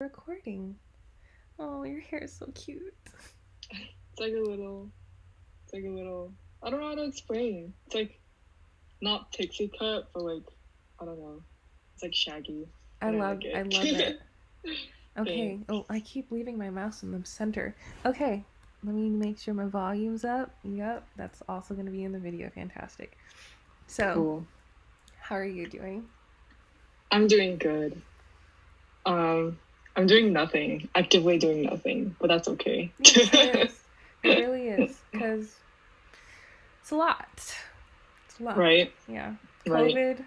Recording. Oh, your hair is so cute. It's like a little, I don't know how to explain. It's like not pixie cut, but like, I don't know. It's like shaggy. I And I love like I it. love it. Okay. Thanks. Oh, I keep leaving my mouse in the center. Okay. Let me make sure my volume's up. Yep, that's also going to be in the video. Fantastic. So, Cool. how are you doing? I'm doing good. Um, I'm doing nothing, actively doing nothing, but that's okay. Yes, it is. It really is. Because it's a lot. It's a lot. Right? Yeah. Right. COVID,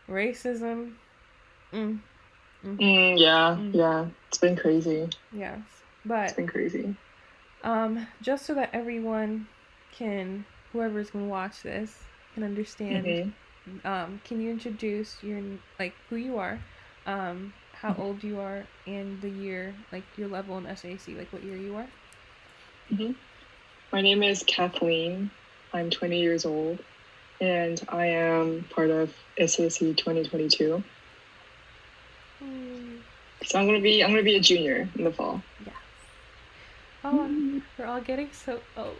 racism. Mm, mm, Yeah, mm. yeah. It's been crazy. Yes. It's But been crazy. Just so that everyone can, whoever's gonna watch this, can understand. Mm-hmm. Can you introduce your like who you are, how old you are, and the year, like your level in SAC, like what year you are? Mm-hmm. My name is Kathleen. I'm 20 years old, and I am part of SAC 2022. Mm, So I'm gonna be a junior in the fall. yes. Oh, we're all getting so old.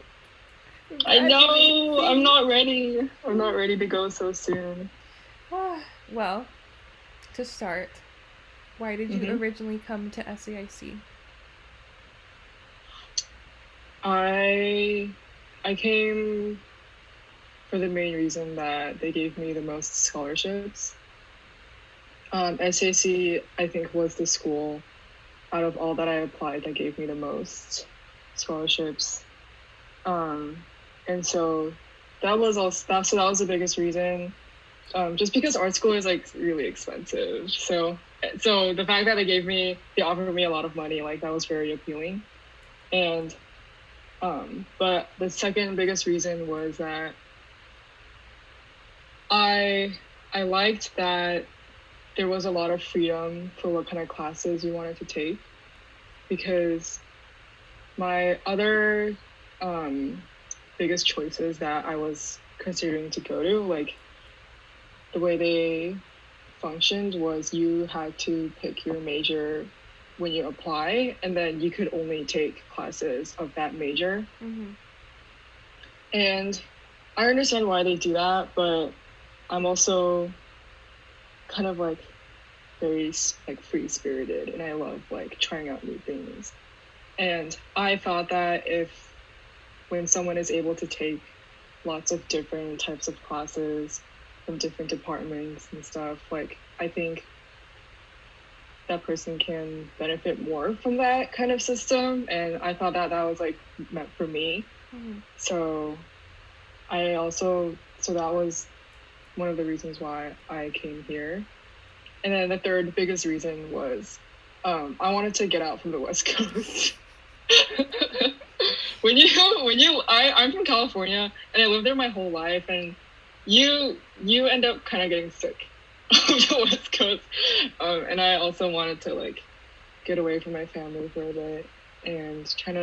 I Congratulations. know. I'm not ready. I'm not ready to go so soon. Well, to start, why did you hmm originally come to SAIC? I I came for the main reason that they gave me the most scholarships. SAC I think was the school out of all that I applied that gave me the most scholarships. Um, and so that was the biggest reason. Just because art school is like really expensive. So the fact that they offered me a lot of money, like that was very appealing. And but the second biggest reason was that I I liked that there was a lot of freedom for what kind of classes you wanted to take, because my other um, biggest choices that I was considering to go to, like the way they functioned was you had to pick your major when you apply, and then you could only take classes of that major. Mm-hmm. And I understand why they do that, but I'm also kind of like very like free spirited, and I love like trying out new things. And I thought that if when someone is able to take lots of different types of classes from different departments and stuff, like I think that person can benefit more from that kind of system. And I thought that that was like meant for me. Mm-hmm. So so that was one of the reasons why I came here. And then the third biggest reason was I wanted to get out from the West Coast. I'm from California and I lived there my whole life, and you end up kind of getting sick of the West Coast. And I also wanted to like get away from my family for a bit and kind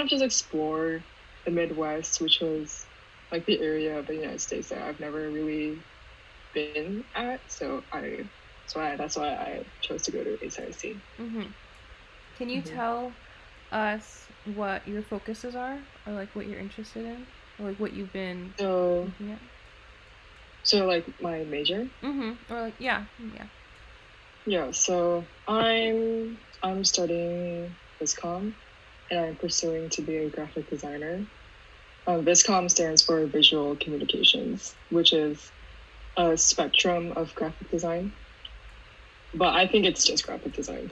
of just explore the Midwest, which was like the area of the United States that I've never really been at. That's why I chose to go to HIC. Mm-hmm. Can you Mm-hmm. tell us what your focuses are, or like what you're interested in, or like what you've been So looking at? so like my major. Mm-hmm. Or like yeah. Yeah, so I'm studying viscom, and I'm pursuing to be a graphic designer. Viscom stands for visual communications, which is a spectrum of graphic design, but I think it's just graphic design.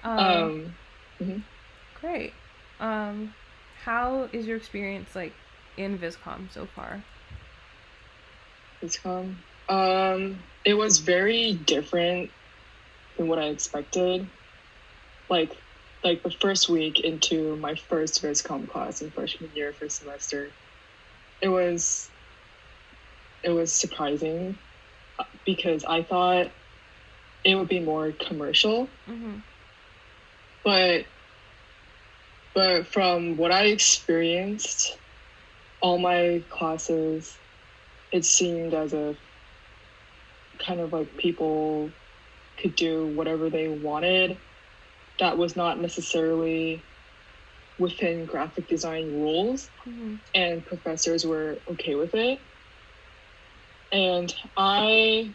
um, um, mhm. Great. Um, how is your experience like in Viscom so far? Viscom. It was very different than what I expected. Like, like the first week into my first viscom class in freshman year, first semester, it was it was surprising because I thought it would be more commercial, Mm-hmm. but from what I experienced, all my classes, it seemed as if kind of like people could do whatever they wanted that was not necessarily within graphic design rules, and professors were okay with it. And I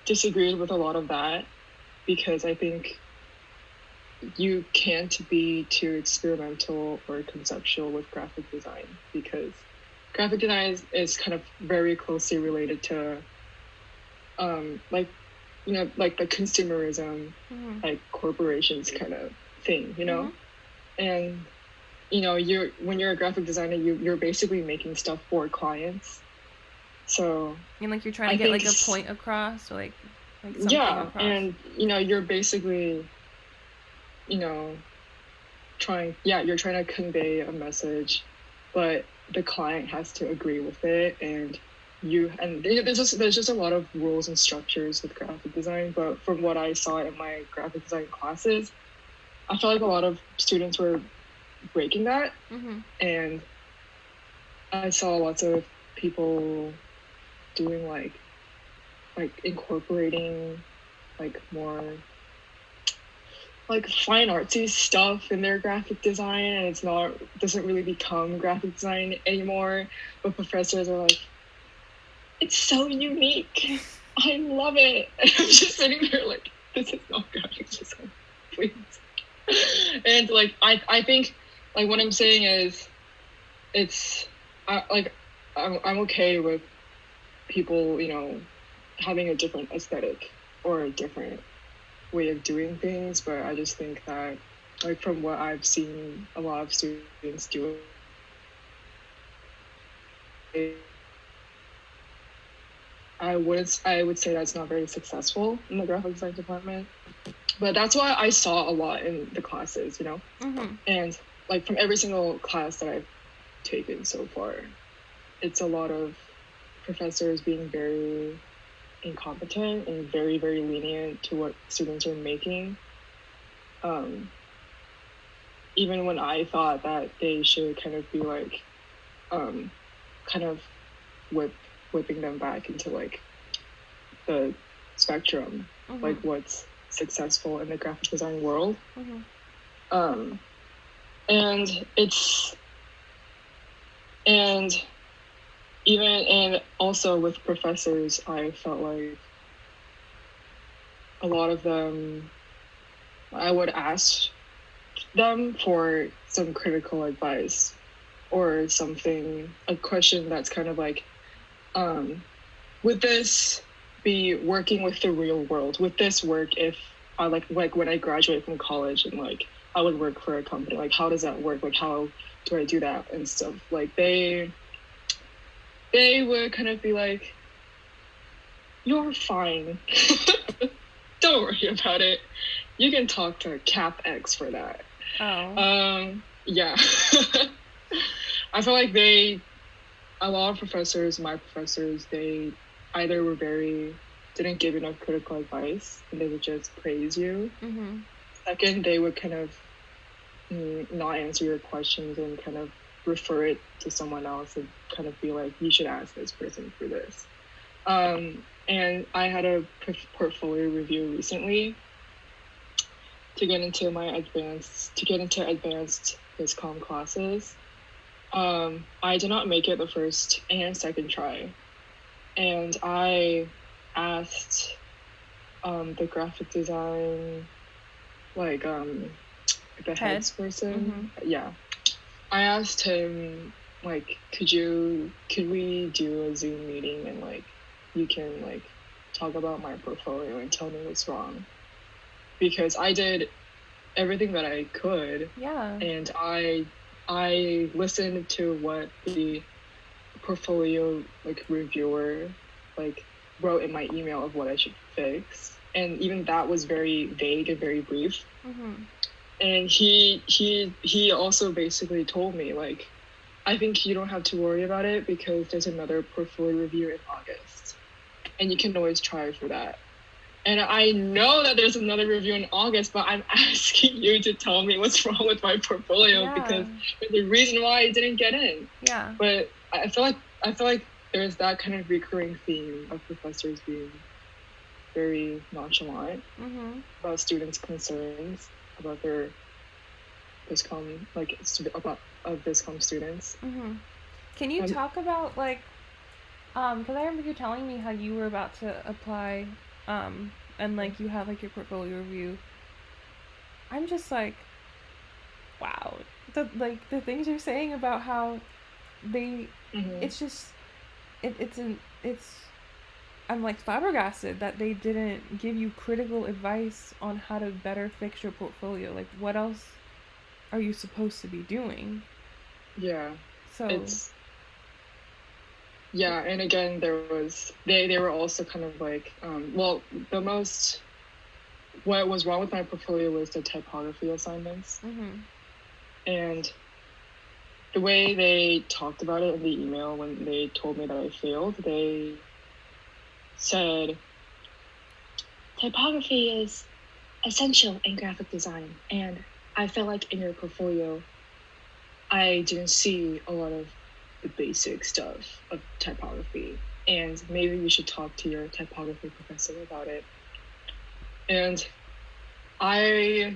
disagreed with a lot of that because I think you can't be too experimental or conceptual with graphic design, because graphic design is kind of very closely related to like, you know, like the consumerism, like corporations kind of thing, you know? And, you know, when you're a graphic designer, you're basically making stuff for clients. So and like you're trying to get like a point across, or like something across. And you know, you're basically, you know, you're trying to convey a message, but the client has to agree with it, and there's just a lot of rules and structures with graphic design. But from what I saw in my graphic design classes, I felt like a lot of students were breaking that, and I saw lots of people doing like incorporating like more like fine artsy stuff in their graphic design, and doesn't really become graphic design anymore. But professors are like, it's so unique, I love it. And I'm just sitting there like, this is not graphic design, please. And like I think like what I'm saying is, I'm okay with people, you know, having a different aesthetic or a different way of doing things, but I just think that, like, from what I've seen a lot of students do, I would say that's not very successful in the graphic design department. But that's why I saw a lot in the classes, you know? And like from every single class that I've taken so far, it's a lot of professors being very incompetent and very, very lenient to what students are making. Even when I thought that they should kind of be like, kind of whipping them back into like the spectrum, like what's successful in the graphic design world. And also with professors, I felt like a lot of them, I would ask them for some critical advice or something, a question that's kind of like, would this be working with the real world? Would this work if I like when I graduate from college and like I would work for a company? Like, how does that work? Like, how do I do that and stuff? Like, they would kind of be like, you're fine. Don't worry about it. You can talk to CapX for that. Yeah. I feel like a lot of professors, my professors, they either didn't give enough critical advice and they would just praise you. Second, they would kind of not answer your questions and kind of refer it to someone else and kind of be like, you should ask this person for this. And I had a portfolio review recently to get into advanced viscom classes. I did not make it the first and second try, and I asked the graphic design, like the heads person, I asked him like, could we do a Zoom meeting and like you can like talk about my portfolio and tell me what's wrong, because I did everything that I could, and I listened to what the portfolio like reviewer like wrote in my email of what I should fix, and even that was very vague and very brief. And he also basically told me like, I think you don't have to worry about it because there's another portfolio review in August, and you can always try for that. And I know that there's another review in August, but I'm asking you to tell me what's wrong with my portfolio because there's a reason why I didn't get in. But I feel like there's that kind of recurring theme of professors being very nonchalant Mm-hmm. about students' concerns about their viscom, like about viscom students. Mm-hmm. Can you talk about like, because I remember you telling me how you were about to apply, and like you have like your portfolio review. I'm just like, wow, the things you're saying about how they, Mm-hmm. it's just, it's. I'm like flabbergasted that they didn't give you critical advice on how to better fix your portfolio. Like, what else are you supposed to be doing? Yeah, So, it's yeah, and again, they were also kind of like, well, the most what was wrong with my portfolio was the typography assignments, mm-hmm. and the way they talked about it in the email when they told me that I failed, they said typography is essential in graphic design, and I felt like in your portfolio, I didn't see a lot of the basic stuff of typography, and maybe you should talk to your typography professor about it. And I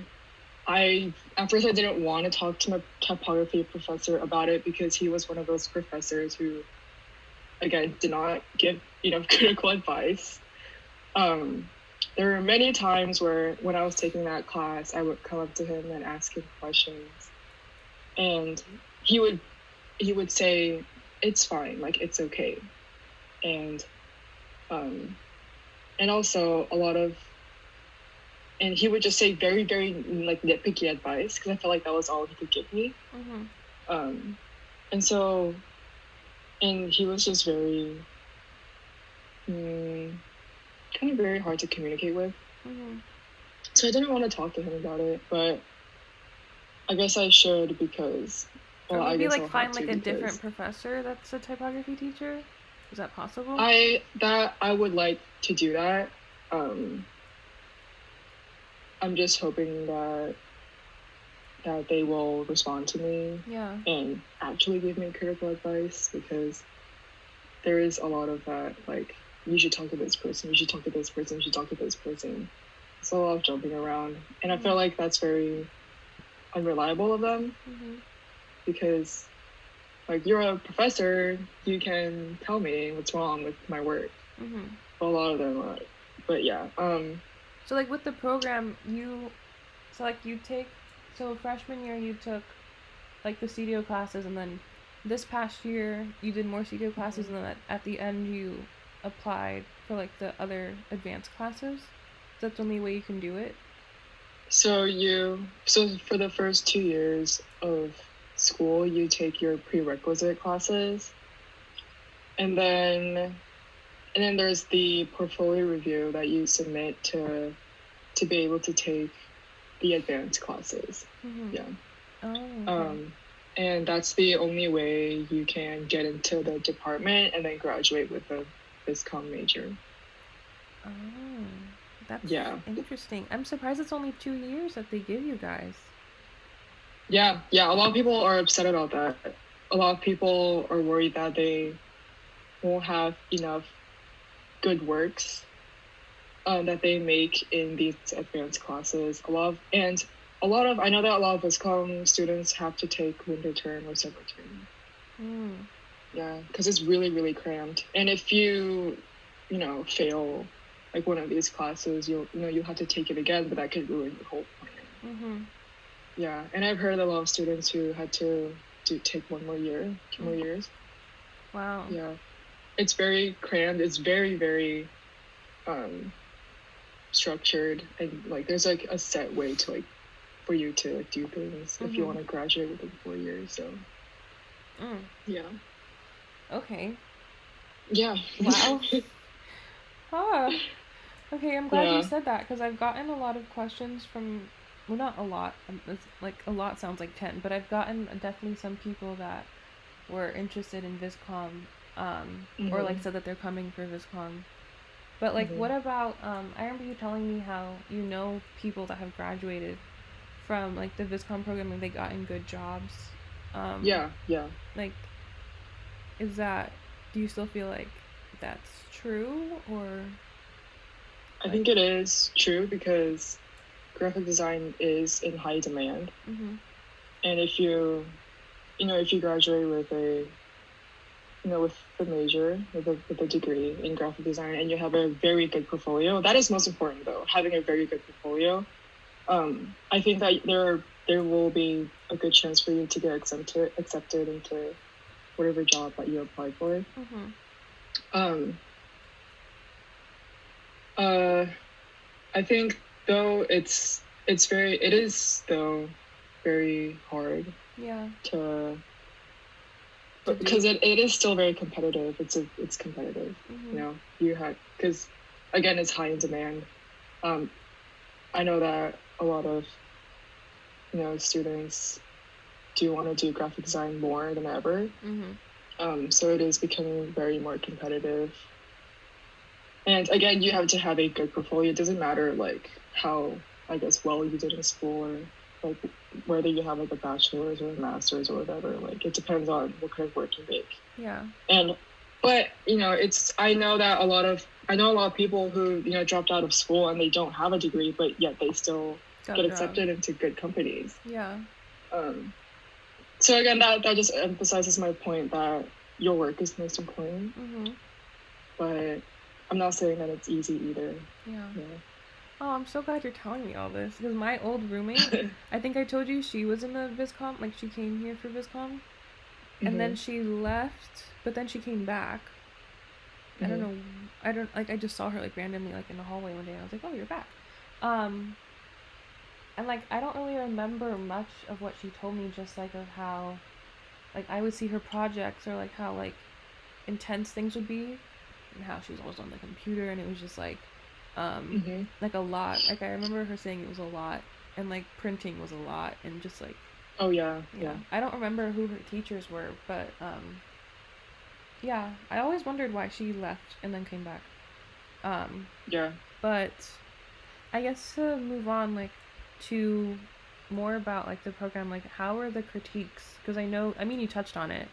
at first I didn't want to talk to my typography professor about it because he was one of those professors who, again, did not give critical advice. There were many times where when I was taking that class, I would come up to him and ask him questions, and he would say, "It's fine, like it's okay," and also a lot of, and he would just say very, very like nitpicky advice because I felt like that was all he could give me. Mm-hmm. And so, and he was just very, kind of very hard to communicate with. Mm-hmm. So I didn't want to talk to him about it, but I guess I should because, Or well, I maybe guess like I'll have find to like a because different professor that's a typography teacher. Is that possible? I would like to do that. I'm just hoping that they will respond to me Yeah. and actually give me critical advice, because there is a lot of that, like, you should talk to this person, you should talk to this person, you should talk to this person. It's a lot of jumping around, and I feel like that's very unreliable of them, because like, you're a professor, you can tell me what's wrong with my work. But a lot of them are, but yeah. So like with the program, so freshman year you took like the studio classes, and then this past year you did more studio classes, and then at the end you applied for like the other advanced classes. That's the only way you can do it. So for the first 2 years of school, you take your prerequisite classes, and then there's the portfolio review that you submit to be able to take the advanced classes. Yeah. Oh. Okay. And that's the only way you can get into the department and then graduate with a viscom major. Oh, that's interesting. I'm surprised it's only 2 years that they give you guys. Yeah. A lot of people are upset about that. A lot of people are worried that they won't have enough good works that they make in these advanced classes. I know that a lot of viscom students have to take winter term or summer term. Yeah, because it's really, really crammed. And if you fail like one of these classes, you'll have to take it again, but that could ruin your whole plan. Yeah, and I've heard a lot of students who had to take 1 more year, 2 more years. Wow. Yeah, it's very crammed. It's very, very structured, and like there's like a set way to like for you to like do things if you want to graduate within 4 years. So yeah. Okay. Yeah. Wow. Okay, I'm glad you said that, because I've gotten a lot of questions from, well, not a lot, it's like a lot sounds like 10, but I've gotten definitely some people that were interested in viscom, or like said that they're coming for viscom. But like, what about, I remember you telling me how people that have graduated from like the viscom program and they got in good jobs. Yeah. Like, do you still feel like that's true, or? I think it is true because graphic design is in high demand. Mm-hmm. And if you graduate with with the major, with a degree in graphic design, and you have a very good portfolio, that is most important though, having a very good portfolio. I think that there will be a good chance for you to get accepted into whatever job that you apply for. Mm-hmm. I think though it is though very hard. Yeah. Because it is still very competitive. It's competitive. Mm-hmm. Because again, it's high in demand. I know that a lot of students do want to do graphic design more than ever. Mm-hmm. So it is becoming very more competitive. And again, you have to have a good portfolio. It doesn't matter like how, I guess, well you did in school, or like whether you have like a bachelor's or a master's or whatever. Like it depends on what kind of work you make. Yeah. But I know a lot of people who dropped out of school and they don't have a degree, but yet they still get accepted into good companies. Yeah. So again, that just emphasizes my point that your work is most important. Mm-hmm. But I'm not saying that it's easy either. Yeah. Oh, I'm so glad you're telling me all this, because my old roommate, I think I told you she was in the viscom, like she came here for viscom, and then she left, but then she came back. I don't know, I just saw her like randomly like in the hallway one day, and I was like, oh, you're back. And like I don't really remember much of what she told me, just like of how like I would see her projects, or like how like intense things would be, and how she was always on the computer, and it was just like like a lot. Like I remember her saying it was a lot, and like printing was a lot, and just like yeah. I don't remember who her teachers were, but yeah, I always wondered why she left and then came back. Yeah. But I guess to move on, like to more about like the program, like how are the critiques? Because I mean you touched on it,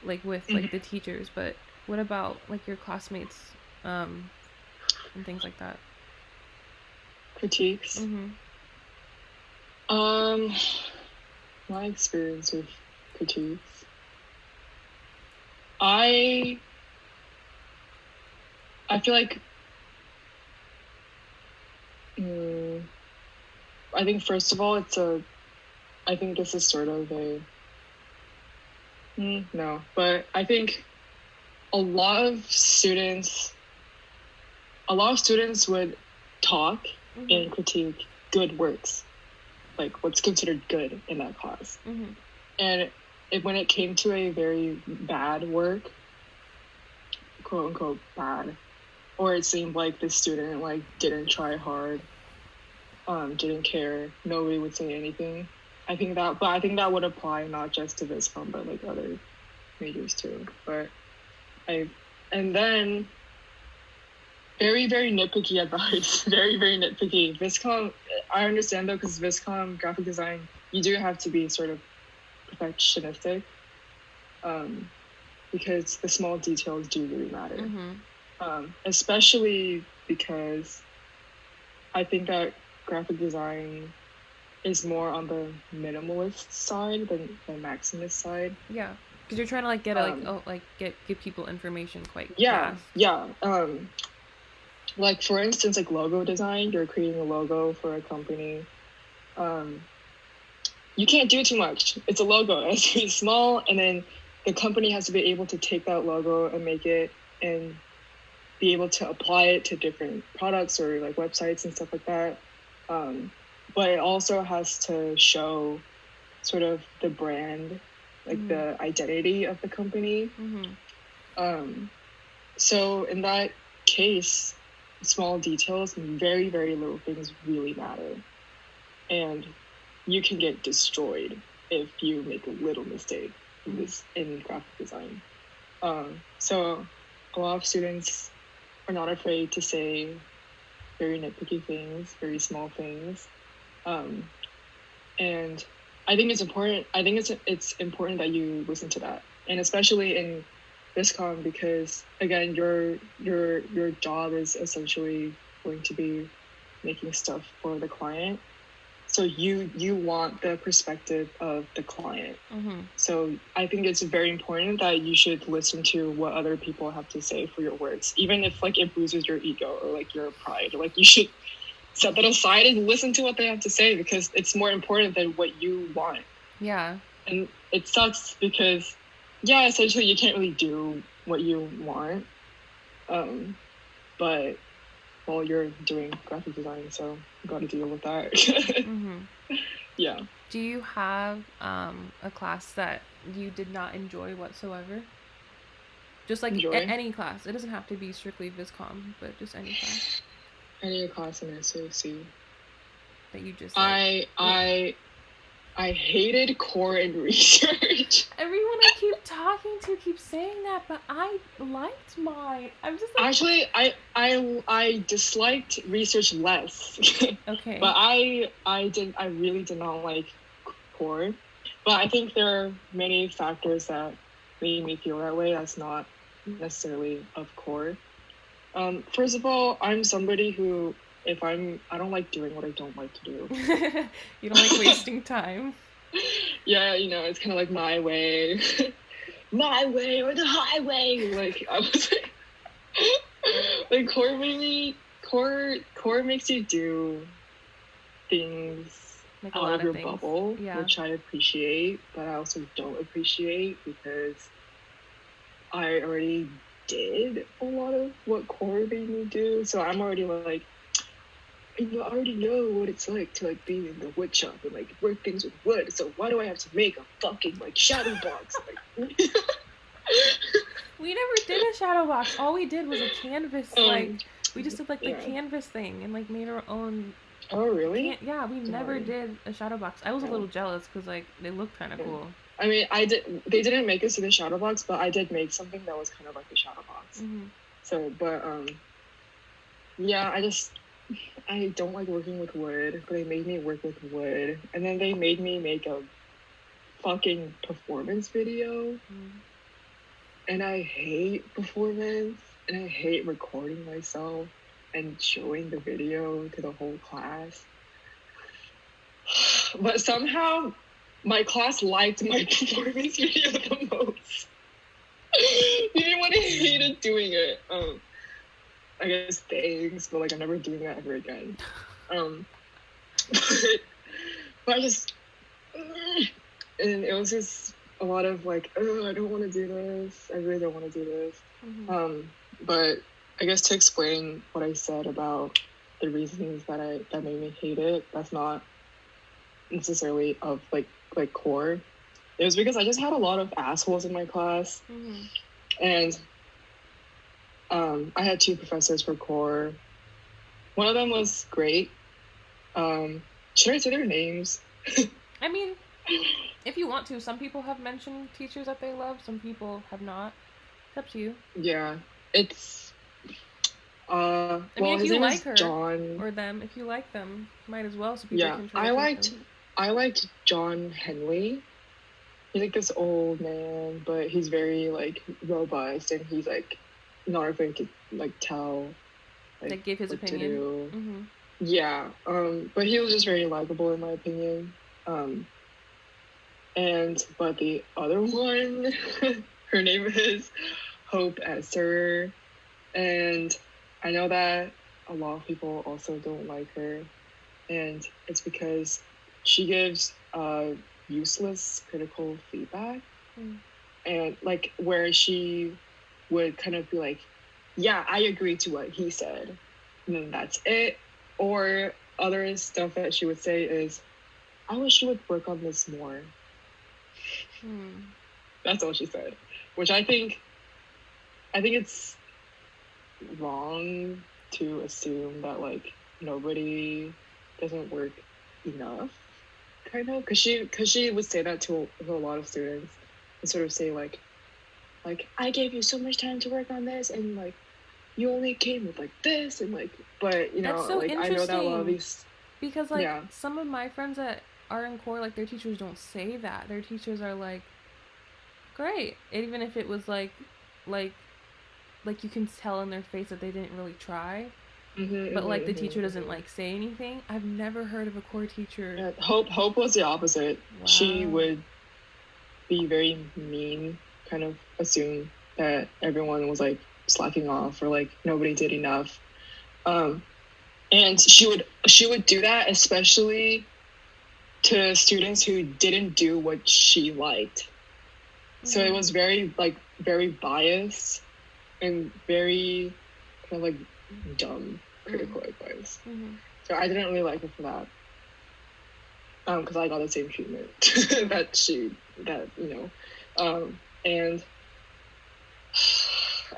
like with like the teachers, but what about like your classmates, and things like that? Critiques. My experience with critiques. I feel like I think first of all I think this is sort of a no, but I think a lot of students would talk and critique good works, like what's considered good in that class. And when it came to a very bad work, quote unquote bad, or it seemed like the student like didn't try hard, didn't care, nobody would say anything. I think that would apply not just to viscom but like other majors too. And then very, very nitpicky advice. Very, very nitpicky. Viscom, I understand though, because viscom graphic design, you do have to be sort of perfectionistic, because the small details do really matter. Especially because I think that graphic design is more on the minimalist side than the maximalist side. Yeah, because you're trying to like get give people information quite fast. Yeah. Like for instance, like logo design, you're creating a logo for a company. You can't do too much. It's a logo. It has to be small, and then the company has to be able to take that logo and make it and be able to apply it to different products or like websites and stuff like that. But it also has to show sort of the brand, like the identity of the company. So in that case, small details, very, very little things really matter. And you can get destroyed if you make a little mistake in graphic design. So a lot of students are not afraid to say very nitpicky things, very small things. And I think it's important. I think it's important that you listen to that, and especially in viscom, because again, your job is essentially going to be making stuff for the client. So you want the perspective of the client. Mm-hmm. So I think it's very important that you should listen to what other people have to say for your works, even if like it bruises your ego or like your pride. Like you should set that aside and listen to what they have to say, because it's more important than what you want. Yeah. And it sucks because, yeah, essentially you can't really do what you want. But, well, you're doing graphic design, so you got to deal with that. Mm-hmm. Yeah. Do you have a class that you did not enjoy whatsoever? Just like any class. It doesn't have to be strictly viscom, but just any class. Any class in SAIC. That you just like, I hated core and research. Everyone I keep talking to keeps saying that, but I liked mine. I'm just like... Actually, I disliked research less. Okay. But I really did not like core. But I think there are many factors that made me feel that way. That's not necessarily of core. First of all, I'm somebody who, I don't like doing what I don't like to do. You don't like wasting time. Yeah, it's kind of like my way. My way or the highway. Like, I was like core makes you do things like out of your bubble, yeah. Which I appreciate, but I also don't appreciate because I already did a lot of what core made me do. So I'm already like, I already know what it's like to like be in the wood shop and like work things with wood. So why do I have to make a fucking like shadow box? Like, we never did a shadow box. All we did was a canvas. Like we just did like the canvas thing and like made our own. Oh really? Yeah, we never did a shadow box. I was a little jealous because like they looked kind of cool. I mean, they didn't make us to the shadow box, but I did make something that was kind of like the shadow box. Mm-hmm. So, but yeah, I don't like working with wood, but they made me work with wood, and then they made me make a fucking performance video. Mm-hmm. And I hate performance, and I hate recording myself and showing the video to the whole class. But somehow my class liked my performance video the most. Even when I hated doing it. I guess thanks, but like I'm never doing that ever again. But I just, and it was just a lot of like, oh, I don't want to do this. I really don't want to do this. Mm-hmm. But I guess to explain what I said about the reasons that made me hate it, that's not necessarily of like core. It was because I just had a lot of assholes in my class. Mm-hmm. And I had 2 professors for core. One of them was great. Should I say their names? I mean, if you want to. Some people have mentioned teachers that they love. Some people have not. It's up to you. Yeah. It's... I mean, if you like her John... or them, if you like them, might as well. So people can try I liked John Henley. He's like this old man, but he's very like robust, and he's like not afraid to like tell, like give his opinion. Mm-hmm. Yeah, but he was just very likable in my opinion. But the other one, her name is Hope Esser, and I know that a lot of people also don't like her, and it's because she gives useless critical feedback, and like where she would kind of be like, yeah, I agree to what he said, and then that's it. Or other stuff that she would say is, I wish you would work on this more. That's all she said, which I think it's wrong to assume that like nobody doesn't work enough, kind of, because she would say that to a lot of students and sort of say like I gave you so much time to work on this, and like you only came with like this, and like, but that's so like I know that a lot of these, because like some of my friends that are in core, like their teachers don't say that. Their teachers are like, great, even if it was like you can tell in their face that they didn't really try. but like the teacher doesn't like say anything. I've never heard of a core teacher. Yeah, Hope was the opposite. Wow. She would be very mean, kind of assume that everyone was like slacking off or like nobody did enough. And she would do that especially to students who didn't do what she liked. So it was very biased and very kind of like dumb critical advice. So I didn't really like her for that. Because I got the same treatment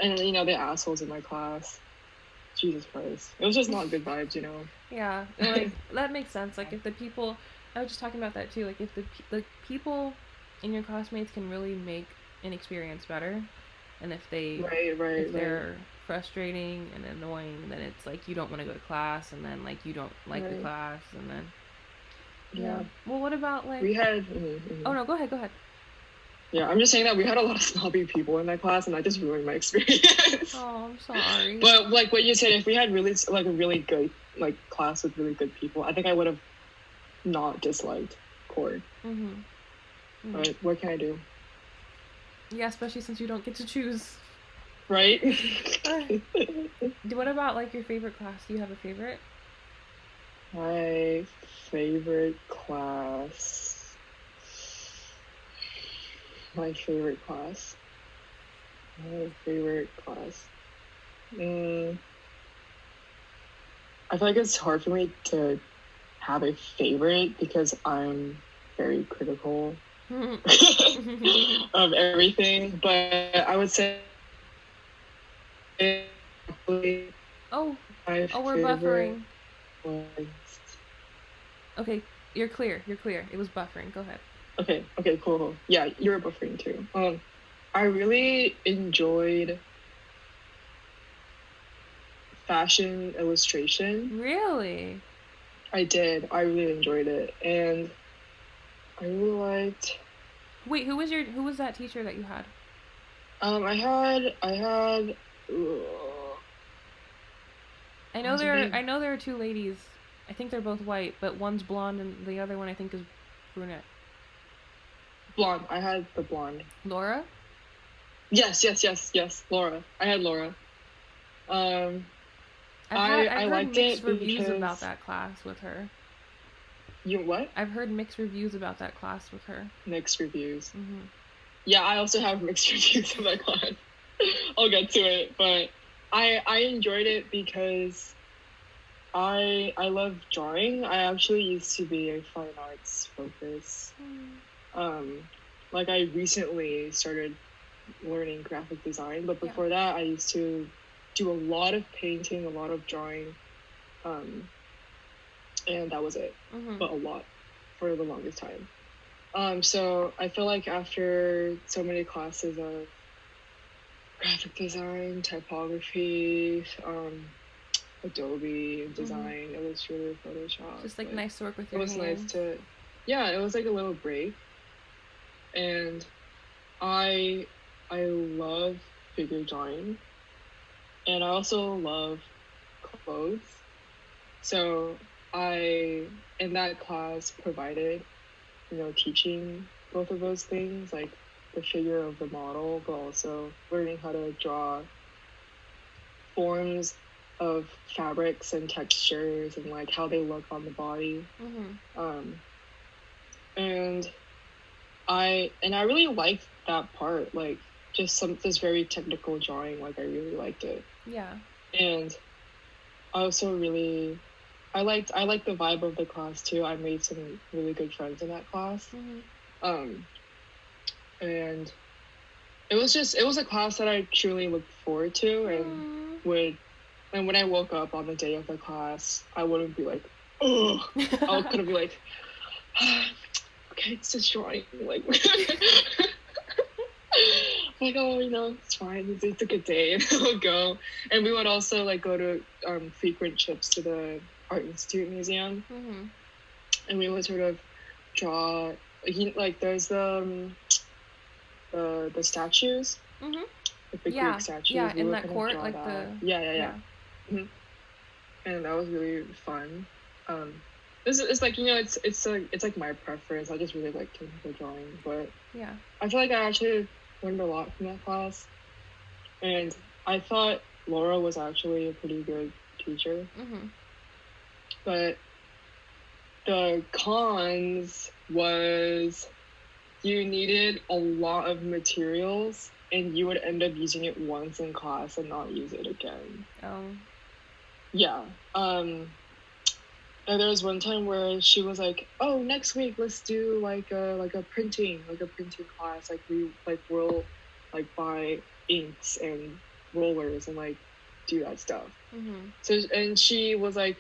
and you know, the assholes in my class. Jesus Christ. It was just not good vibes, you know? Yeah, like, that makes sense. Like, if the people, I was just talking about that too, like, if the people in your classmates can really make an experience better, and if they're frustrating and annoying, then it's like you don't want to go to class, and then like you don't like the class, and then yeah. Well, what about like we had oh no, go ahead. Yeah, I'm just saying that we had a lot of snobby people in that class, and that just ruined my experience. Oh, I'm sorry. But like what you said, if we had really like a really good like class with really good people, I think I would have not disliked core. But what can I do? Yeah, especially since you don't get to choose. Right? What about like your favorite class? Do you have a favorite? My favorite class. I feel like it's hard for me to have a favorite because I'm very critical of everything. But I would say we're buffering. Okay, you're clear. It was buffering. Go ahead. Okay, cool. Yeah, you were buffering too. I really enjoyed fashion illustration. Really? I did. I really enjoyed it, and I really liked. Wait, who was that teacher that you had? I had. I know there are two ladies. I think they're both white, but one's blonde and the other one I think is brunette. Blonde. I had the blonde. Laura? Yes. Laura. I had Laura. I heard liked mixed it reviews because... about that class with her. You what? I've heard mixed reviews about that class with her. Mixed reviews. Yeah, I also have mixed reviews of that class. I'll get to it, but I enjoyed it because I love drawing. I actually used to be a fine arts focus. Like I recently started learning graphic design, but before that I used to do a lot of painting, a lot of drawing, and that was it. But a lot for the longest time. So I feel like after so many classes of graphic design, typography, Adobe design, Illustrator, Photoshop. Just like nice to work with your hands. It was nice to, yeah, it was like a little break. And I love figure drawing, and I also love clothes. So I, in that class, provided, teaching both of those things, like the figure of the model, but also learning how to draw forms of fabrics and textures and like how they look on the body. And I really liked that part, like just this very technical drawing, like I really liked it. Yeah. And I also I liked the vibe of the class too. I made some really good friends in that class. And it was a class that I truly looked forward to, and when I woke up on the day of the class, I wouldn't be like, oh, I could be like, okay, it's just drawing, like, like, oh, it's fine, it's a good day, and I'll go. And we would also like go to frequent trips to the Art Institute Museum, and we would sort of draw, like there's the statues, the Greek statues. Yeah, in that court, like the yeah. and that was really fun. It's like, you know, it's like my preference. I just really like technical drawing, but yeah, I feel like I actually learned a lot from that class, and I thought Laura was actually a pretty good teacher. But the cons was you needed a lot of materials, and you would end up using it once in class and not use it again. Oh. Yeah. And there was one time where she was like, "Oh, next week let's do like a printing class. Like we'll like buy inks and rollers and like do that stuff." So and she was like,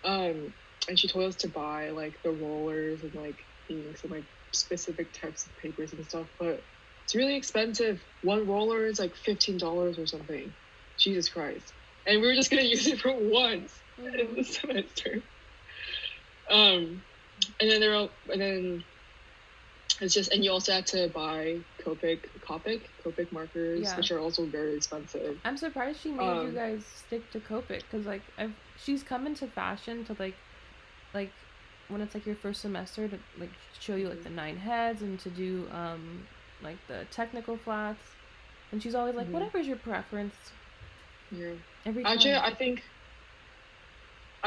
and she told us to buy like the rollers and like inks and like specific types of papers and stuff, but it's really expensive. One roller is like $15 or something. Jesus Christ! And we were just gonna use it for once in the semester. And then it's just, and you also had to buy Copic markers, which are also very expensive. I'm surprised she made you guys stick to Copic, because like she's come into fashion to like when it's like your first semester to like show you like the 9 heads and to do like the technical flats, and she's always like, whatever's your preference. Yeah. Every time. Actually, I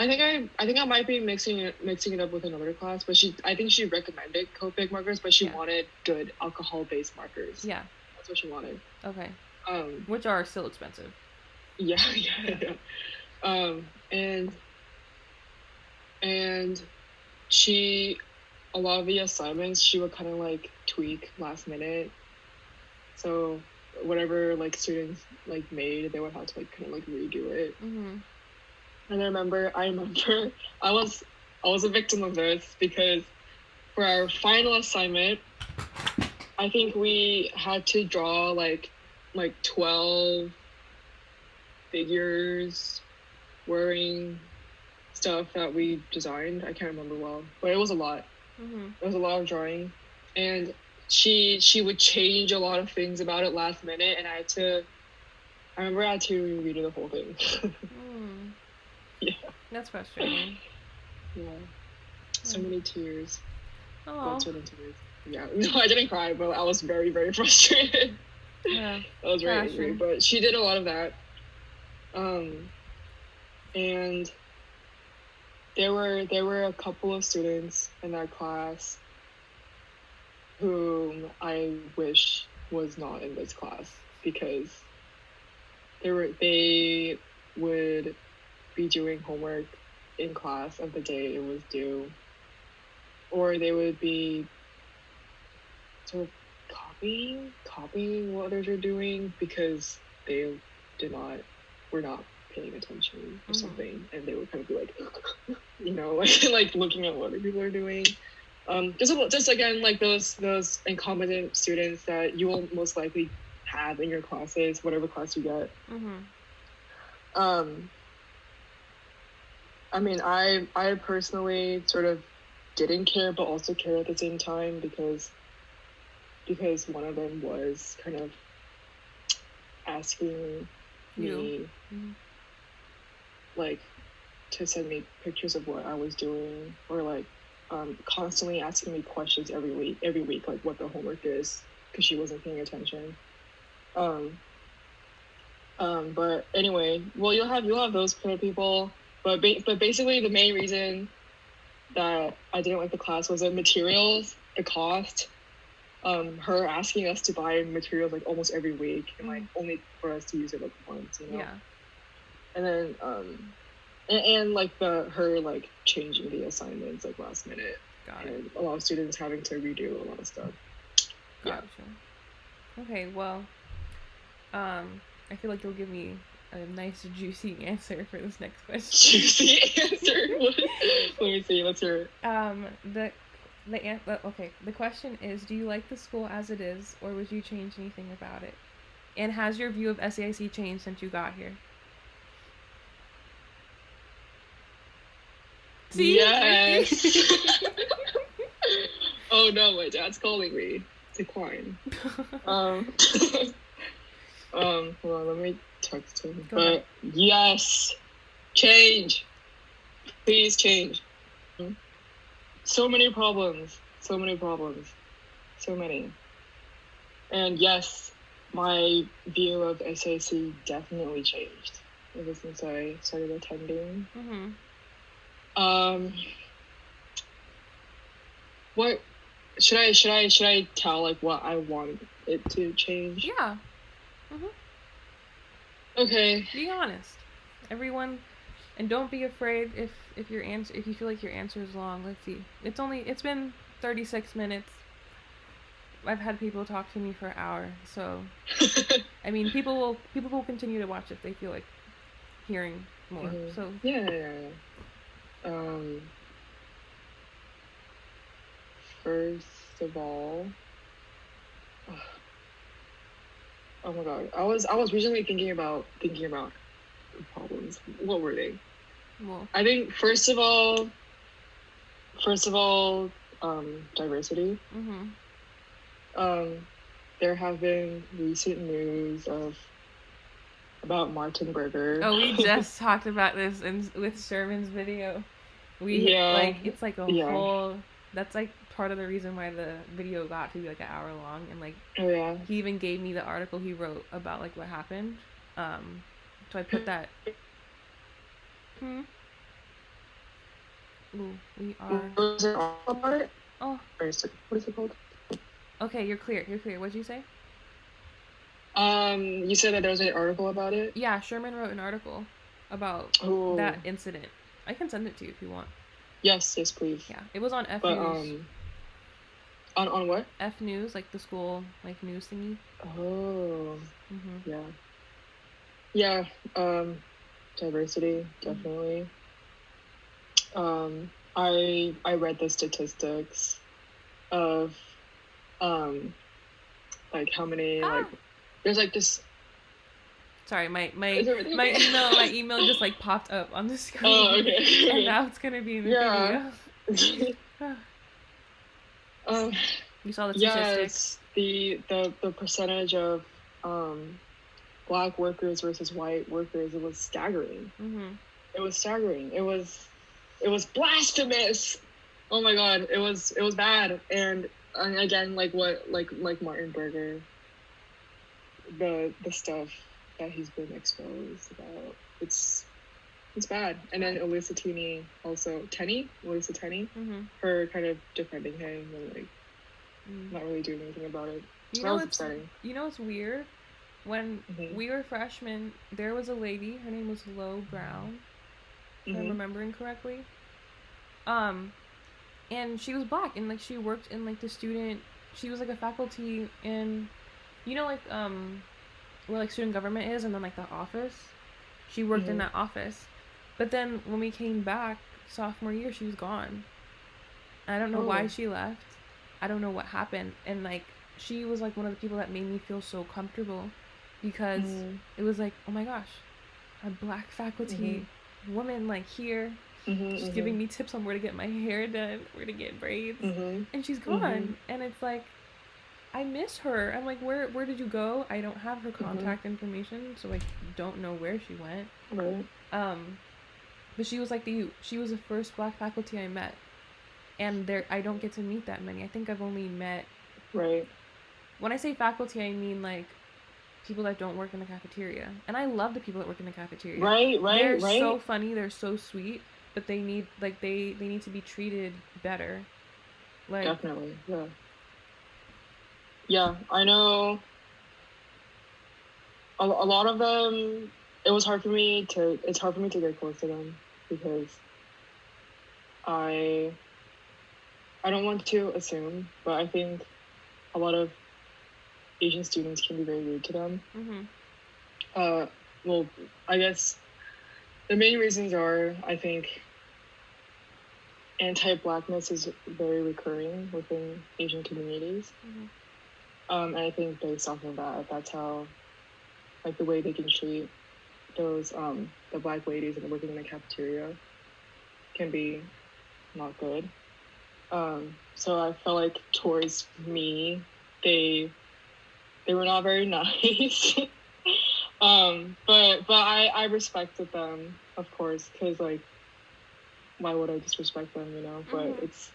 think I might be mixing it up with another class, but I think she recommended Copic markers, but she wanted good alcohol-based markers. Yeah. That's what she wanted. Okay. Which are still expensive. Yeah. And she, a lot of the assignments she would kind of like tweak last minute. So whatever like students like made, they would have to like kind of like redo it. And I remember I was a victim of this, because for our final assignment, I think we had to draw like 12 figures wearing stuff that we designed. I can't remember well, but it was a lot. It was a lot of drawing, and she would change a lot of things about it last minute, and I remember I had to redo the whole thing. Yeah. That's frustrating. Yeah. So many tears. Oh. Tears. Yeah. No, I didn't cry, but I was very, very frustrated. Yeah. I was very angry, but she did a lot of that. And there were a couple of students in that class whom I wish was not in this class, because they would be doing homework in class of the day it was due, or they would be sort of copying what others are doing because they were not paying attention or something, and they would kind of be like, you know, like looking at what other people are doing. Just again, like those incompetent students that you will most likely have in your classes, whatever class you get. I mean, I personally sort of didn't care, but also care at the same time, because one of them was kind of asking me, like, to send me pictures of what I was doing, or like constantly asking me questions every week, like what the homework is, because she wasn't paying attention. But anyway, well, you'll have those kind of people. But basically, the main reason that I didn't like the class was the materials, the cost. Her asking us to buy materials like almost every week, and like only for us to use it like once, you know. Yeah. And then and like her like changing the assignments like last minute. Got it. And a lot of students having to redo a lot of stuff. Gotcha. Yeah. Okay, well, I feel like you'll give me a nice juicy answer for this next question. Juicy answer? Let me see. Let's hear it. The question is, do you like the school as it is, or would you change anything about it? And has your view of SAIC changed since you got here? See? Yes. Oh no, my dad's calling me. Decline. Hold on, let me text him. But yes, Change. Please change. So many problems. So many problems. So many. And yes, my view of SAIC definitely changed ever since I started attending. What should I tell like what I want it to change? Yeah. Okay. Be honest, everyone, and don't be afraid if you feel like your answer is long. Let's see. It's been 36 minutes. I've had people talk to me for an hour, so I mean, people will continue to watch if they feel like hearing more. So yeah. First of all, oh my god, I was recently thinking about problems. What were they? Well, I think first of all, diversity. There have been recent news about Martin Berger. Oh, we just talked about this with Sherman's video. It's like a whole. That's like part of the reason why the video got to be like an hour long, and like he even gave me the article he wrote about like what happened. So I put that. Ooh, we are. Was it all about it? Oh. What is it called? Okay, you're clear. What'd you say? You said that there was an article about it? Yeah, Sherman wrote an article about that incident. I can send it to you if you want. Yes, please. Yeah, it was on F News. On what? F News, like the school, like news thingy. Oh. Yeah. Yeah. Diversity, definitely. I read the statistics of like how many like there's like this. Sorry, my email just like popped up on the screen. Oh, okay. And now it's gonna be in the video. You saw the statistics. Yes, the percentage of Black workers versus white workers, it was staggering. It was staggering. It was blasphemous. Oh my god, it was bad. And again, like Martin Berger, the stuff that he's been exposed about, it's bad. And then Elisa Tenney, her kind of defending him and like not really doing anything about it. That was upsetting. You know what's weird? When we were freshmen, there was a lady, her name was Lo Brown, if I'm remembering correctly. And she was Black, and like she worked in like she was like a faculty in, you know, like where like student government is, and then like the office. She worked in that office. But then when we came back sophomore year, she was gone. I don't know why she left. I don't know what happened. And like she was like one of the people that made me feel so comfortable, because it was like, oh my gosh, a Black faculty woman like here. She's giving me tips on where to get my hair done, where to get braids, and she's gone. And it's like, I miss her. I'm like, where did you go? I don't have her contact information, so I don't know where she went. Right. But she was like she was the first Black faculty I met, and I don't get to meet that many. I think I've only met. Right. When I say faculty, I mean like people that don't work in the cafeteria, and I love the people that work in the cafeteria. Right. They're so funny. They're so sweet. But they need they need to be treated better. Like, definitely, yeah. Yeah, I know. A lot of them. It's hard for me to get close to them, because I don't want to assume, but I think a lot of Asian students can be very rude to them. Well, I guess the main reasons are, I think, anti-Blackness is very recurring within Asian communities. And I think based off of that, that's how, like, the way they can treat those, the Black ladies that are working in the cafeteria can be not good. So I felt like towards me, they were not very nice. But I respected them, of course, because like, why would I disrespect them, you know? But it's,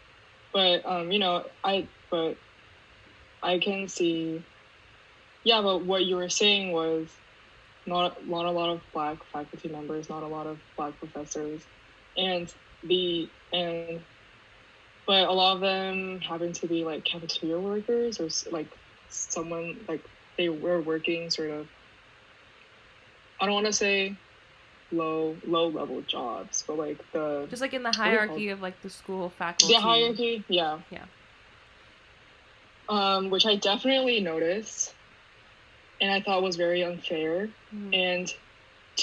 but you know, but I can see, yeah. But what you were saying was not a lot of Black faculty members, not a lot of Black professors, and and but a lot of them happen to be like cafeteria workers or like someone like they were working sort of, I don't want to say low level jobs, but like the just like in the hierarchy of like the school faculty. The hierarchy, yeah. Yeah. Which I definitely noticed, and I thought was very unfair. And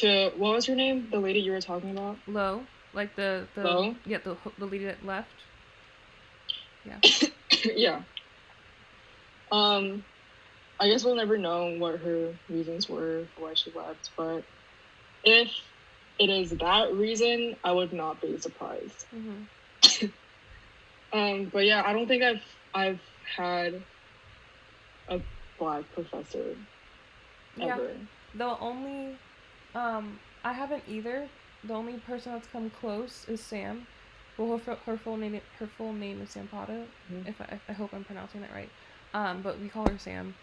what was her name? The lady you were talking about? Lo, like the Lo? Yeah, the lady that left. Yeah. Yeah. I guess we'll never know what her reasons were for why she left, but if it is that reason, I would not be surprised. But yeah, I don't think I've had a Black professor ever. Yeah. The only I haven't either. The only person that's come close is Sam. Well, her full name is Sampato. If I hope I'm pronouncing that right. But we call her Sam.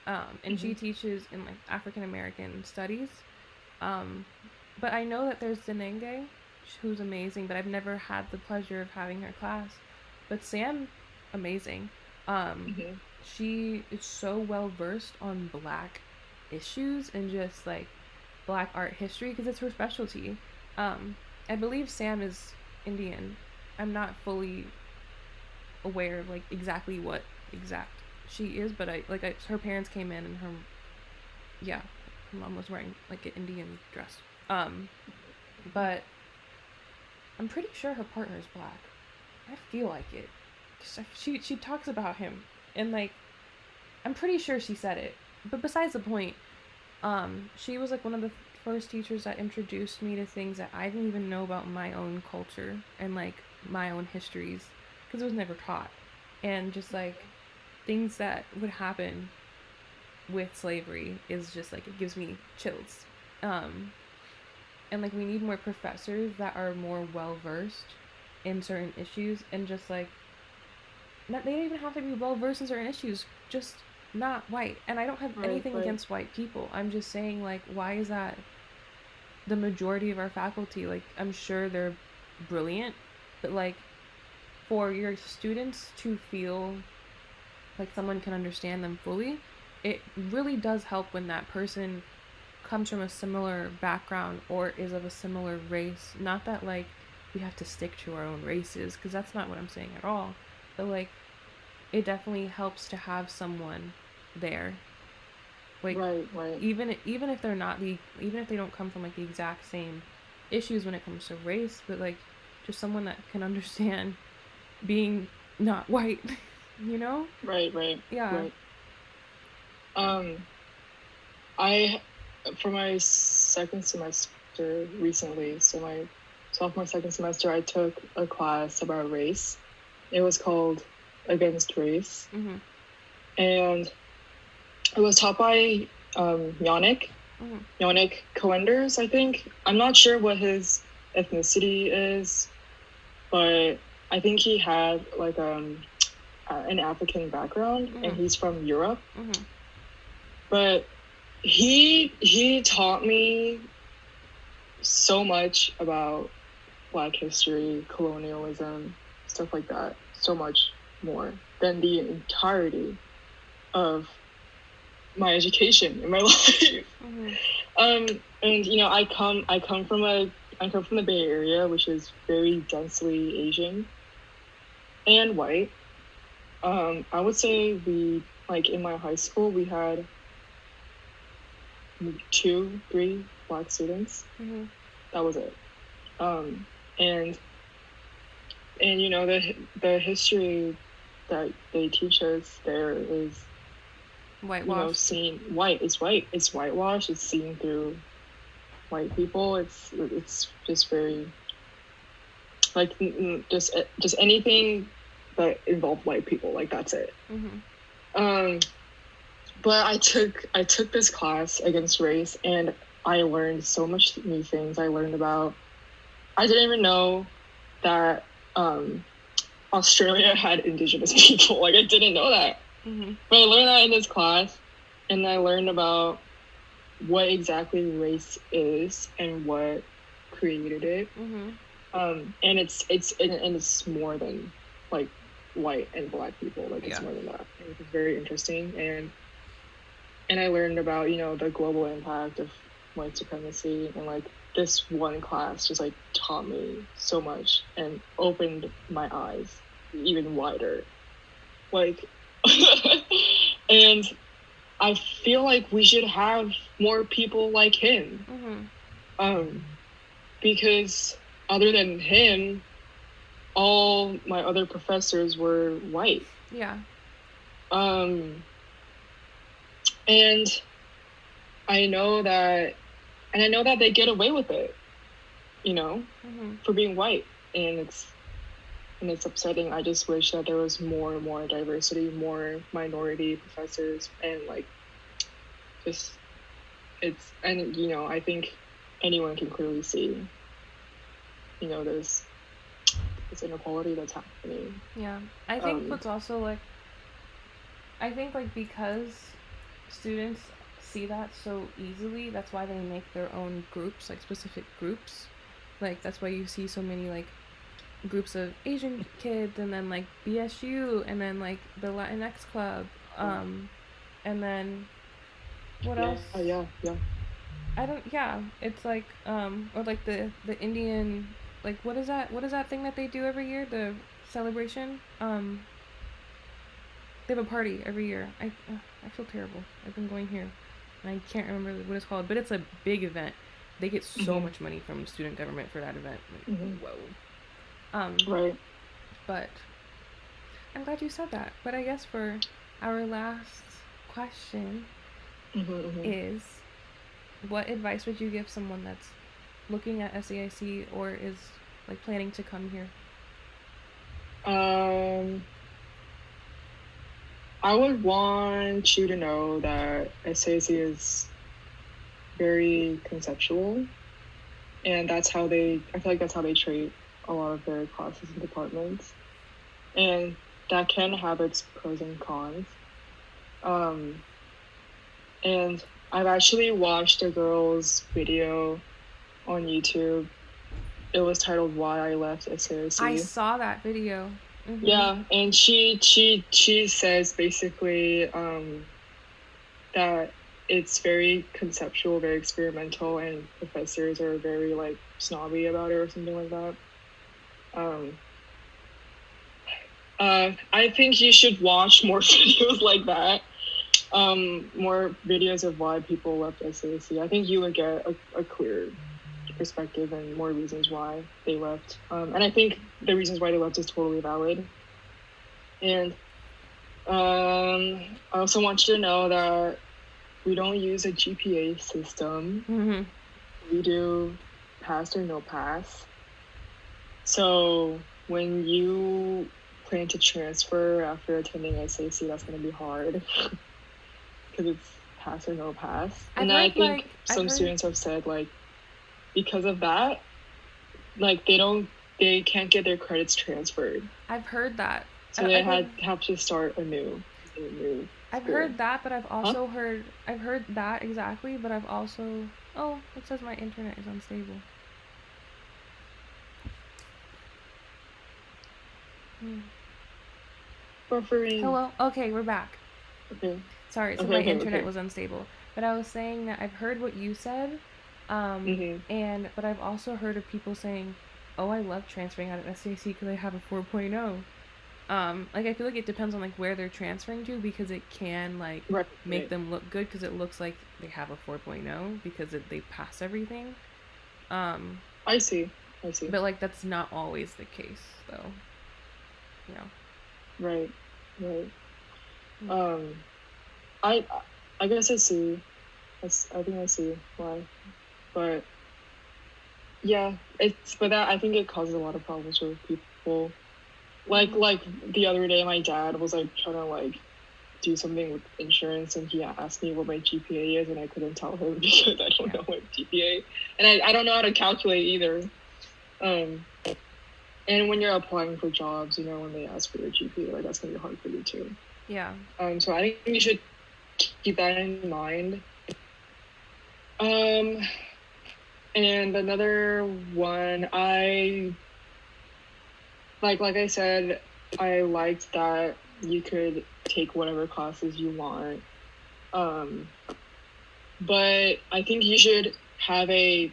And she teaches in like African American studies. But I know that there's Zenenge, who's amazing, but I've never had the pleasure of having her class. But Sam, amazing. She is so well versed on Black issues and just like Black art history because it's her specialty. I believe Sam is Indian. I'm not fully aware of like exactly what exact she is, but her parents came in and her mom was wearing like an Indian dress. But I'm pretty sure her partner is Black. I feel like it. She talks about him and like I'm pretty sure she said it. But besides the point, she was like one of the first teachers that introduced me to things that I didn't even know about my own culture and like my own histories because it was never taught, and just like things that would happen with slavery is just like it gives me chills. And like we need more professors that are more well versed in certain issues and just like not, they don't even have to be well versed in certain issues, just not white. And I don't have anything against white people. I'm just saying like why is that the majority of our faculty? Like I'm sure they're brilliant, but like for your students to feel like someone can understand them fully, it really does help when that person comes from a similar background or is of a similar race. Not that like we have to stick to our own races, because that's not what I'm saying at all, but like it definitely helps to have someone there, like right. even if they're not even if they don't come from like the exact same issues when it comes to race, but like just someone that can understand being not white. You know? Right. Yeah. Right. I for my second semester recently, so my sophomore second semester, I took a class about race. It was called Against Race, and it was taught by Yannick Coenders, I think. I'm not sure what his ethnicity is, but I think he had like an African background, and he's from Europe. But he taught me so much about Black history, colonialism, stuff like that, so much more than the entirety of my education in my life. And you know, I come from the Bay Area, which is very densely Asian and white. I would say we, like in my high school, we had 2-3 Black students. That was it. And you know, the history that they teach us there is whitewashed. You know, it's whitewashed. It's seen through white people. It's just very like just anything that involved white people. Like that's it. but I took this class against race, and I learned so much new things. I didn't even know that Australia had indigenous people. Like, I didn't know that. Mm-hmm. But I learned that in this class, and I learned about what exactly race is and what created it. Mm-hmm. And it's more than like white and black people. Like, it's more than that. And it's very interesting. And I learned about, the global impact of white supremacy, and like this one class just like taught me so much and opened my eyes even wider. Like, and I feel like we should have more people like him. Mm-hmm. Because other than him, all my other professors were white. Yeah. And I know that they get away with it, for being white, and it's upsetting. I just wish that there was more and more diversity, more minority professors, and like, just I think anyone can clearly see, this inequality that's happening. Yeah, I think what's also like, I think like because students see that so easily, that's why they make their own groups, like specific groups. Like, that's why you see so many like groups of Asian kids, and then like BSU, and then like the Latinx club, and then what else? Yeah. It's like or like the Indian, like what is that thing that they do every year, the celebration, they have a party every year. I feel terrible. I've been going here and I can't remember what it's called, but it's a big event. They get so much money from student government for that event. Like, whoa. Right. But I'm glad you said that. But I guess for our last question is, what advice would you give someone that's looking at SAIC or is like planning to come here? I would want you to know that SAIC is very conceptual, and I feel like that's how they treat a lot of their classes and departments, and that can have its pros and cons. And I've actually watched a girl's video on YouTube. It was titled "Why I Left SAIC." I saw that video. Yeah, and she says basically that it's very conceptual, very experimental, and professors are very like snobby about it or something like that. I think you should watch more videos like that. More videos of why people left SAIC. I think you would get a clear perspective and more reasons why they left. And I think the reasons why they left is totally valid. And I also want you to know that we don't use a GPA system. We do pass or no pass. So when you plan to transfer after attending SAIC, that's going to be hard because it's pass or no pass. And I think some students have said, like, because of that, like, they can't get their credits transferred. I've heard that. So they have to start anew. I've heard that, but I've also I've heard that exactly, but I've also, it says my internet is unstable. Buffering. Hello? Okay, we're back. Okay. Sorry, so my internet was unstable. But I was saying that I've heard what you said, but I've also heard of people saying, oh, I love transferring out of SAIC because I have a 4.0. Like, I feel like it depends on, like, where they're transferring to, because it can, like, make them look good because it looks like they have a 4.0 because they pass everything. I see. But, like, that's not always the case, though. You know. Right. I guess I see. I think I see why. But, yeah, I think it causes a lot of problems for people. Like the other day, my dad was like trying to like do something with insurance, and he asked me what my GPA is, and I couldn't tell him because I don't know my GPA, and I don't know how to calculate either. And when you're applying for jobs, when they ask for your GPA, like that's gonna be hard for you too. Yeah. So I think you should keep that in mind. And another one, like I said, I liked that you could take whatever classes you want. But I think you should have a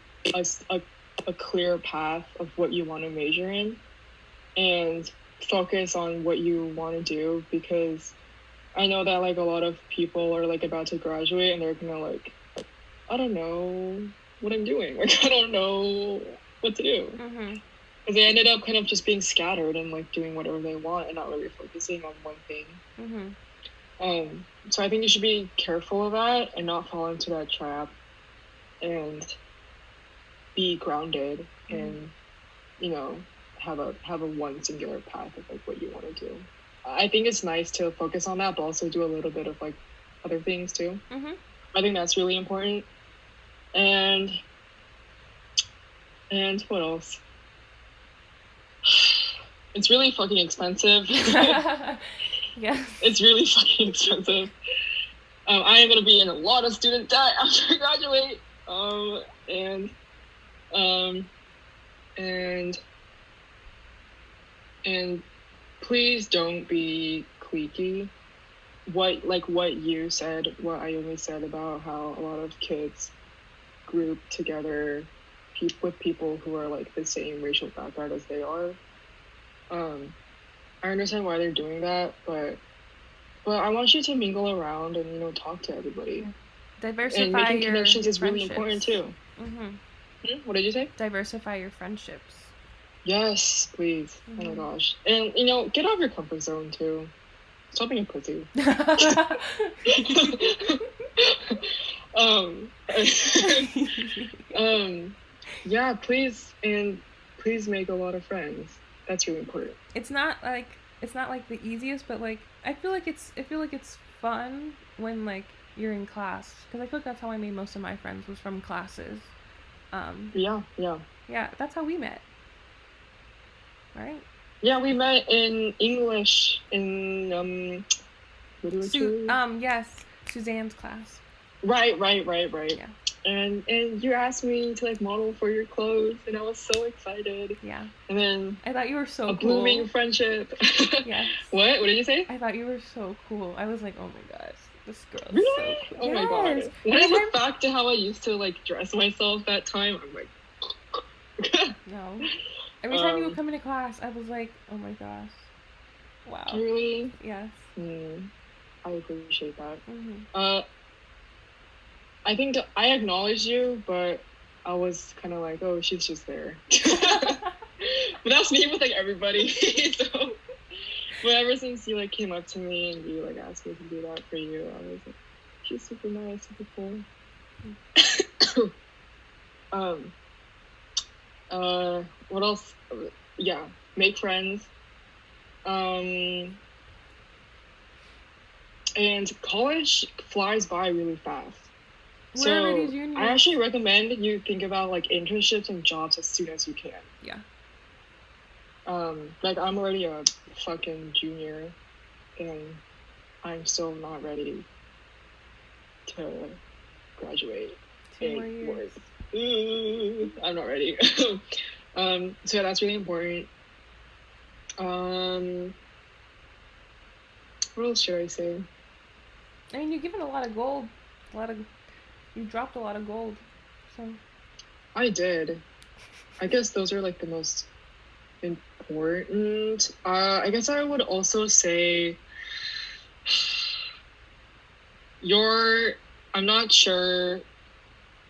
clear path of what you want to major in and focus on what you want to do, because I know that like a lot of people are like about to graduate and they're gonna like, I don't know what I'm doing. Like, I don't know what to do. Mm-hmm. Because they ended up kind of just being scattered and like doing whatever they want and not really focusing on one thing. Mm-hmm. So I think you should be careful of that and not fall into that trap, and be grounded and have a one singular path of like what you want to do. I think it's nice to focus on that, but also do a little bit of like other things too. Mm-hmm. I think that's really important. And what else? It's really fucking expensive. Yeah. It's really fucking expensive. I am gonna be in a lot of student debt after I graduate. And please don't be cliquey. What you said, what Ayumi said about how a lot of kids group together with people who are like the same racial background as they are. I understand why they're doing that, but I want you to mingle around and talk to everybody. Diversify and making your connections is really friendships. important too. Mm-hmm. What did you say? Diversify your friendships. Yes, please. Mm-hmm. Oh my gosh. And get out of your comfort zone too. Stop being a pussy. Yeah, please make a lot of friends. That's really important. It's not like the easiest, but like I feel like it's fun when like you're in class, because I feel like that's how I made most of my friends, was from classes. Yeah, that's how we met, right? Yeah, we met in English in literature. Yes, Suzanne's class. Right. Yeah. And you asked me to like model for your clothes, and I was so excited. Yeah. And then I thought you were so cool. blooming friendship. Yes. What did you say? I thought you were so cool. I was like, oh my gosh, this girl is really? so cool. Oh my god. When I look back to how I used to like dress myself that time, I'm like no. Every time you would come into class, I was like, oh my gosh. Wow. Really? Yes. I appreciate that. Mm-hmm. I think I acknowledged you, but I was kind of like, oh, she's just there. But that's me with like everybody. So, but ever since you like came up to me and you like asked me to do that for you, I was like, she's super nice, super cool. What else? Yeah, make friends. And college flies by really fast. So I actually recommend you think about like internships and jobs as soon as you can. Yeah. Like I'm already a fucking junior, and I'm still not ready to graduate. 2 more years. I'm not ready. So yeah, that's really important. What else should I say? I mean, you've given a lot of gold. You dropped a lot of gold. So. I did. I guess those are like the most important. I guess I would also say I'm not sure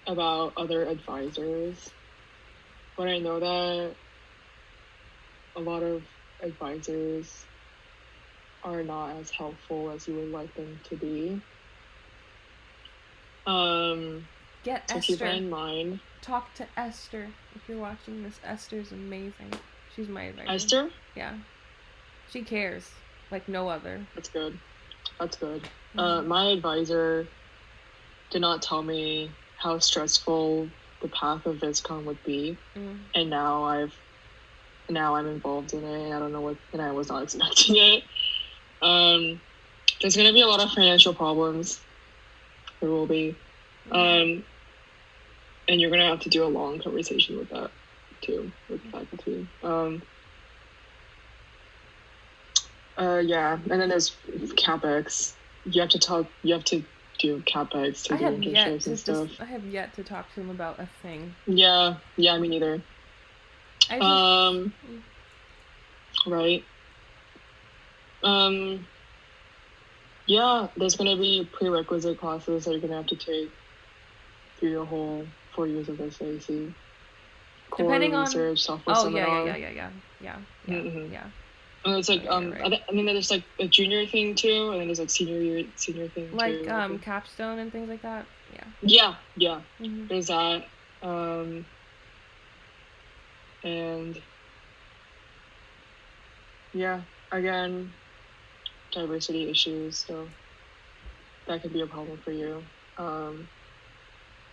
about other advisors, but I know that a lot of advisors are not as helpful as you would like them to be. Get so Esther. Keep that in mind. Talk to Esther if you're watching this. Esther's amazing. She's my advisor. Esther? Yeah. She cares like no other. That's good. That's good. Mm-hmm. My advisor did not tell me how stressful the path of viscom would be, and now I'm involved in it, and I don't know what, and I was not expecting it. There's gonna be a lot of financial problems. There will be, and you're gonna have to do a long conversation with that too, with faculty. Yeah, and then there's capex. You have to do capex to do internships and stuff. I have yet to talk to him about a thing. Yeah, me neither. Right. Yeah, there's gonna be prerequisite classes that you're gonna have to take through your whole 4 years of SAIC. Depending on research, software seminar. Yeah. It's like right. I mean, there's like a junior thing too, and then there's like senior thing like too. Like capstone and things like that. Yeah. There's that, and yeah, again, diversity issues, so that could be a problem for you.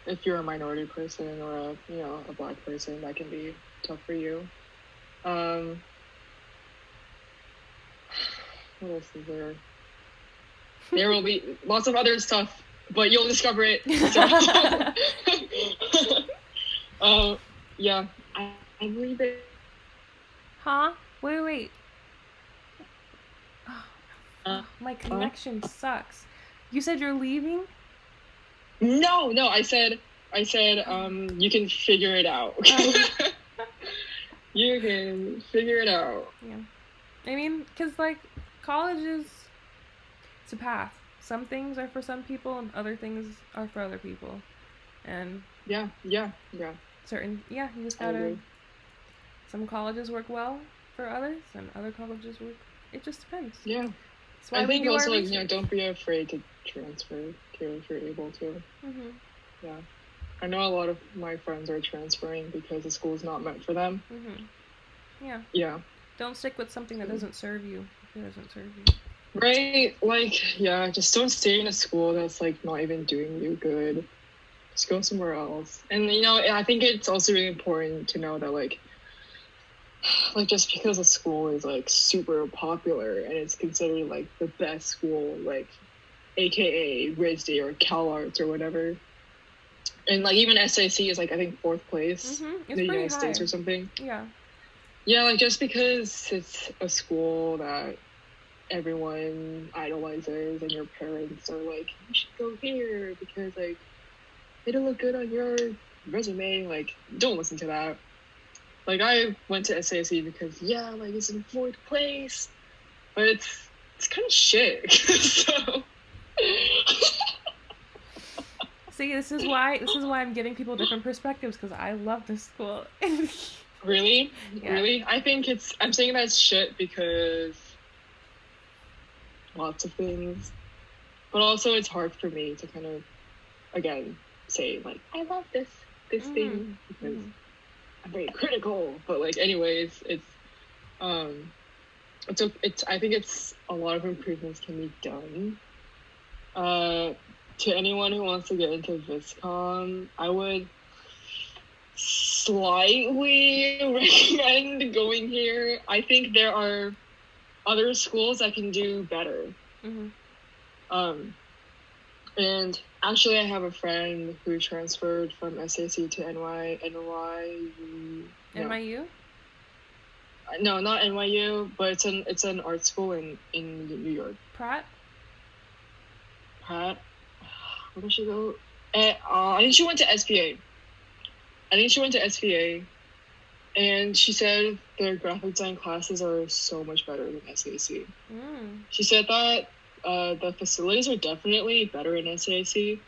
If you're a minority person or a Black person, that can be tough for you. What else is there? There will be lots of other stuff, but you'll discover it. So. Yeah, I believe it. Huh? Wait. Oh, my connection sucks. You said you're leaving? No, I said, you can figure it out. You can figure it out. Yeah. I mean, because, like, college is, it's a path. Some things are for some people and other things are for other people. And yeah. You just gotta, some colleges work well for others and other colleges work, it just depends. Yeah. That's why I think also, like, don't be afraid to transfer too if you're able to. Yeah. I know a lot of my friends are transferring because the school is not meant for them. Yeah. Don't stick with something that doesn't serve you if it doesn't serve you. Right? Like, yeah, just don't stay in a school that's, like, not even doing you good. Just go somewhere else. And, I think it's also really important to know that, like, just because a school is, like, super popular and it's considered, like, the best school, like, AKA RISD or CalArts or whatever. And, like, even SAIC is, like, I think 4th place in the United States or something. Yeah. Yeah, like, just because it's a school that everyone idolizes and your parents are like, you should go here because, like, it'll look good on your resume. Like, don't listen to that. Like, I went to SAIC because, like, it's in 4th place. But it's kind of shit. So... See, this is why I'm getting people different perspectives, because I love this school. Really? Yeah. Really? I think I'm saying that's shit because lots of things. But also it's hard for me to kind of, again, say, like, I love this thing because I'm very critical. But, like, anyways, I think it's a lot of improvements can be done. To anyone who wants to get into viscom, I would slightly recommend going here. I think there are other schools that can do better. And actually, I have a friend who transferred from SAIC to NYU. No, not NYU, but it's an art school in New York. Pratt. Where did she go? I think she went to SPA. And she said their graphic design classes are so much better than SAIC. She said that the facilities are definitely better in SAIC,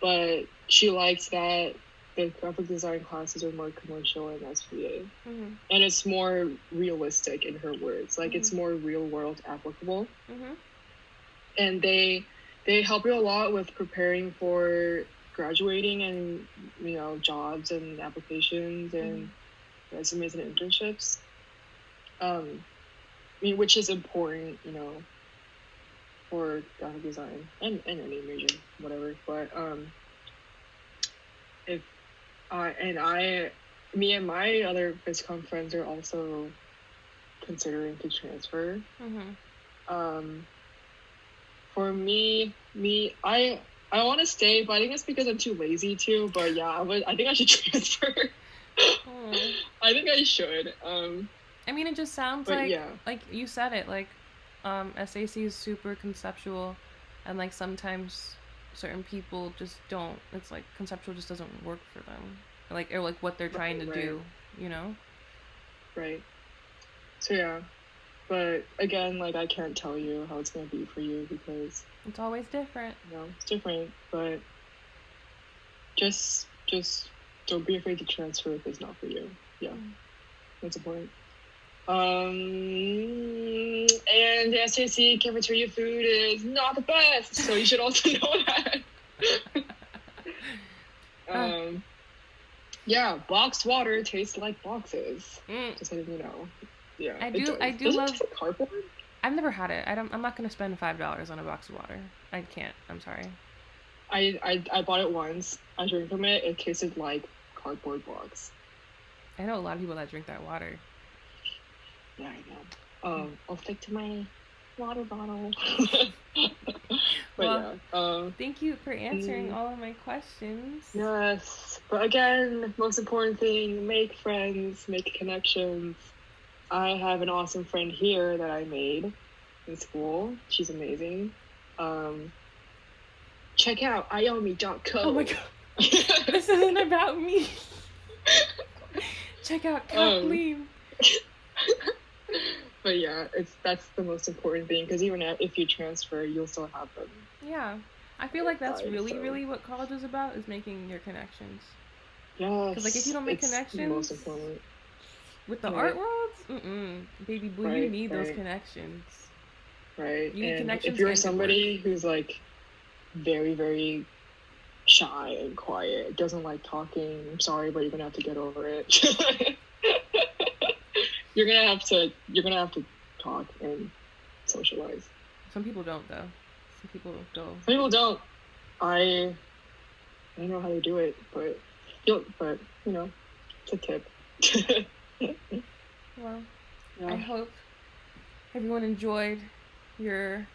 but she likes that the graphic design classes are more commercial in SPA. And it's more realistic, in her words. Like, it's more real-world applicable. And they help you a lot with preparing for graduating and, jobs and applications and resumes and internships. Which is important, for graphic design and any major, whatever. But if me and my other viscom friends are also considering to transfer. For me, I want to stay, but I think it's because I'm too lazy to. But yeah, I think I should transfer. I think I should. I mean, it just sounds like you said it. Like, SAC is super conceptual, and like sometimes certain people just don't. It's like conceptual just doesn't work for them. Or like what they're trying to do. You know. Right. So yeah. But again, like, I can't tell you how it's going to be for you because it's always different. It's different. But just don't be afraid to transfer if it's not for you. Yeah, that's important. And the SAC cafeteria food is not the best, so you should also know that. Yeah, boxed water tastes like boxes. Just letting you know. Yeah, I do love cardboard. I've never had it. I'm not gonna spend $5 on a box of water. I can't. I'm sorry. I bought it once. I drank from it. It tasted like cardboard box. I know a lot of people that drink that water. Yeah, I know. I'll stick to my water bottle. But thank you for answering all of my questions. Yes, but again, most important thing: make friends, make connections. I have an awesome friend here that I made in school. She's amazing. Check out iomi.co. Oh my god. This isn't about me. Check out Kathleen. But yeah, that's the most important thing because even if you transfer, you'll still have them. Yeah. I feel like that's really what college is about, is making your connections. Yes. Because like if you don't make connections, the most important. With the art worlds, baby boo, you need those connections. Right. You need connections. If you're somebody who's like very, very shy and quiet, doesn't like talking, I'm sorry, but you're gonna have to get over it. You're gonna have to talk and socialize. Some people don't though. Some people don't. I don't know how to do it, but you know, it's a tip. Well, yeah. I hope everyone enjoyed your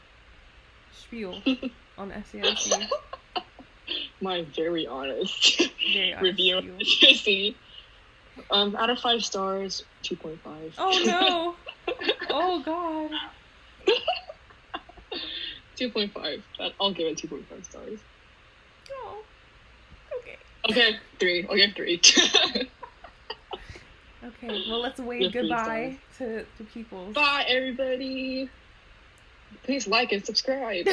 spiel on SAIC. My very honest review of SAIC. Out of 5 stars, 2.5. Oh no! Oh god. 2.5. I'll give it 2.5 stars. Oh. Okay. Okay, 3. I'll give 3. Okay, well, let's wave goodbye to people. Bye, everybody. Please like and subscribe.